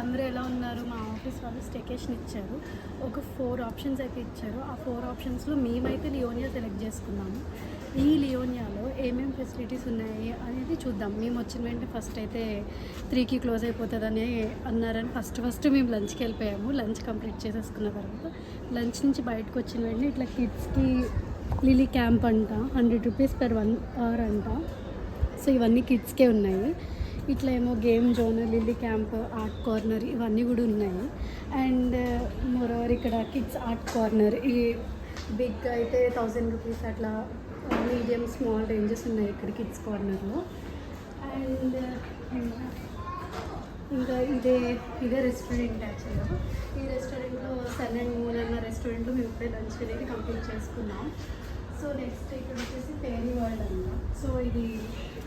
అందరూ ఎలా ఉన్నారు? మా ఆఫీస్ వాళ్ళు స్టేకేషన్ ఇచ్చారు. ఒక 4 ఆప్షన్స్ అయితే ఇచ్చారు. ఆ 4 ఆప్షన్స్‌లో మేమైతే లియోనియా సెలెక్ట్ చేసుకున్నాము. ఈ లియోనియాలో ఏమేమి ఫెసిలిటీస్ ఉన్నాయి అనేది చూద్దాం. మేము వచ్చిన వెంటనే ఫస్ట్ అయితే 3కి క్లోజ్ అయిపోతుందని అన్నారని ఫస్ట్ మేము లంచ్కి వెళ్ళిపోయాము. లంచ్ కంప్లీట్ చేసేసుకున్న తర్వాత లంచ్ నుంచి బయటకు వచ్చిన వెంటనే ఇట్లా కిడ్స్కి లిలీ క్యాంప్ అంట, 100 రూపీస్ పర్ 1 అవర్ అంట. సో ఇవన్నీ కిడ్స్కే ఉన్నాయి. ఇట్లా ఏమో game zone, lily camp, art corner ఇవన్నీ కూడా ఉన్నాయి. అండ్ మోరోవర్ ఇక్కడ కిడ్స్ ఆర్ట్ కార్నర్ ఈ బిగ్ అయితే 1000 రూపీస్ అట్లా, మీడియం స్మాల్ రేంజెస్ ఉన్నాయి ఇక్కడ కిడ్స్ కార్నర్లో. అండ్ ఇంకా ఇదే రెస్టారెంట్ యాక్చువల్గా. ఈ రెస్టారెంట్లో సన్ అండ్ మూన్ అన్న రెస్టారెంట్లో మేము ఇప్పుడే లంచ్ అనేది కంప్లీట్ చేసుకున్నాం. సో నెక్స్ట్ ఇక్కడ వచ్చేసి ఫెయిరీ వరల్డ్ అంట. సో ఇది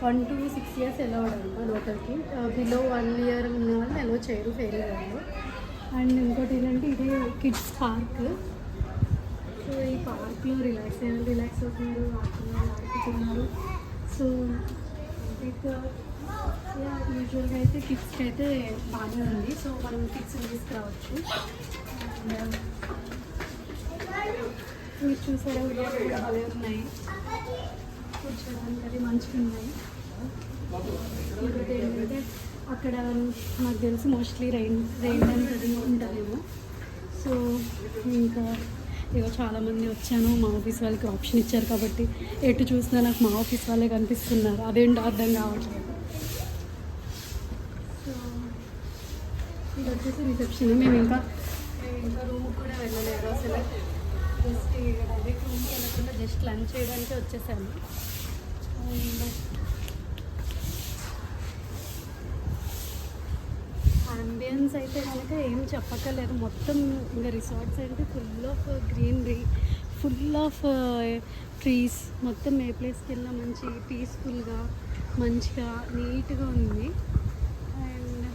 1 to 6 years అలౌడ్ అంట లోపలికి. బిలో 1 year ఉన్న వాళ్ళు అలౌ చేయరు ఫెయిరీ వరల్డ్. అండ్ ఇంకోటి ఏంటంటే ఇదే కిడ్స్ పార్క్. సో ఈ పార్క్లో రిలాక్స్ అవుతున్నారు, ఆడుతున్నారు. సో యూజువల్గా అయితే కిడ్స్కి అయితే బాగానే ఉంది. సో మనం కిడ్స్ని తీసుకురావచ్చు. అండ్ మీరు చూసారా భలే ఉన్నాయి, కూర్చోడానికి అది మంచిగా ఉన్నాయి. ఇంకోటి ఏంటంటే అక్కడ నాకు తెలిసి మోస్ట్లీ రెయిన్ డ్యాన్స్ అది ఉంటుందేమో. సో ఇంకా ఏవో చాలామంది వచ్చాను. మా ఆఫీస్ వాళ్ళకి ఆప్షన్ ఇచ్చారు కాబట్టి ఎటు చూసినా నాకు మా ఆఫీస్ వాళ్ళే కనిపిస్తున్నారు. అదేంటో అర్థం కావట్లేదు. సో ఇది వచ్చేసి రిసెప్షన్. మేము ఇంకా రూమ్ కూడా వెళ్ళలేదు అసలు. జస్ట్ డైరెక్ట్ రూమ్కి వెళ్ళకుండా జస్ట్ లంచ్ చేయడానికి వచ్చేసాము. అండ్ అంబియన్స్ అయితే కనుక ఏం చెప్పక్కర్లేదు. మొత్తం ఇంకా రిసార్ట్స్ అంటే full of greenery, full of trees. మొత్తం ఏ ప్లేస్కి వెళ్ళినా మంచి పీస్ఫుల్గా మంచిగా నీట్గా ఉంది. అండ్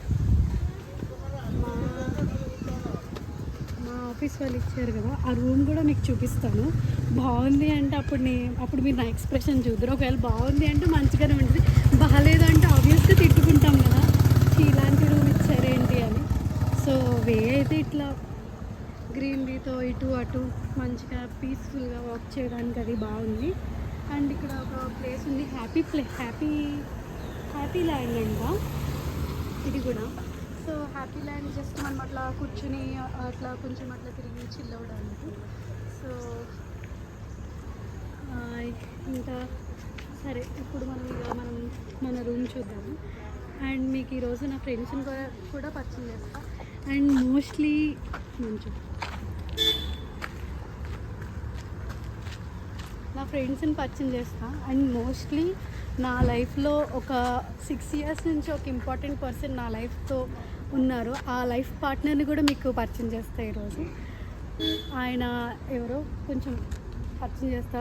మా ఆఫీస్ వాళ్ళు ఇచ్చారు కదా, ఆ రూమ్ కూడా మీకు చూపిస్తాను. బాగుంది అంటే అప్పుడు మీరు నా ఎక్స్ప్రెషన్ చూద్దరు. ఒకవేళ బాగుంది అంటే మంచిగానే ఉంటుంది, బాగాలేదంటే ఆబ్వియస్గా తిట్టుకుంటాం కదా, ఇలాంటి రూమ్ ఇచ్చారేంటి అని. సో వే అయితే ఇట్లా గ్రీనరీతో ఇటు అటు మంచిగా పీస్ఫుల్గా వాక్ చేయడానికి అది బాగుంది. అండ్ ఇక్కడ ఒక ప్లేస్ ఉంది, హ్యాపీ ల్యాండ్ అంట ఇది కూడా. సో హ్యాపీ ల్యాండ్ జస్ట్ మనం అట్లా కూర్చుని అట్లా కొంచెం అట్లా తిరిగి చిల్ అవ్వడానికి. సో ఇంకా సరే, ఇప్పుడు మనం మన రూమ్ చూద్దాము. అండ్ మీకు ఈరోజు నా ఫ్రెండ్స్ని కూడా పరిచయం చేస్తా. అండ్ మోస్ట్లీ నా ఫ్రెండ్స్ని పరిచయం చేస్తా. అండ్ మోస్ట్లీ నా లైఫ్లో ఒక 6 years నుంచి ఒక ఇంపార్టెంట్ పర్సన్ నా లైఫ్తో ఉన్నారు. ఆ లైఫ్ పార్ట్నర్ని కూడా మీకు పరిచయం చేస్తా ఈరోజు. ఆయన ఎవరో కొంచెం పరిచయం చేస్తా.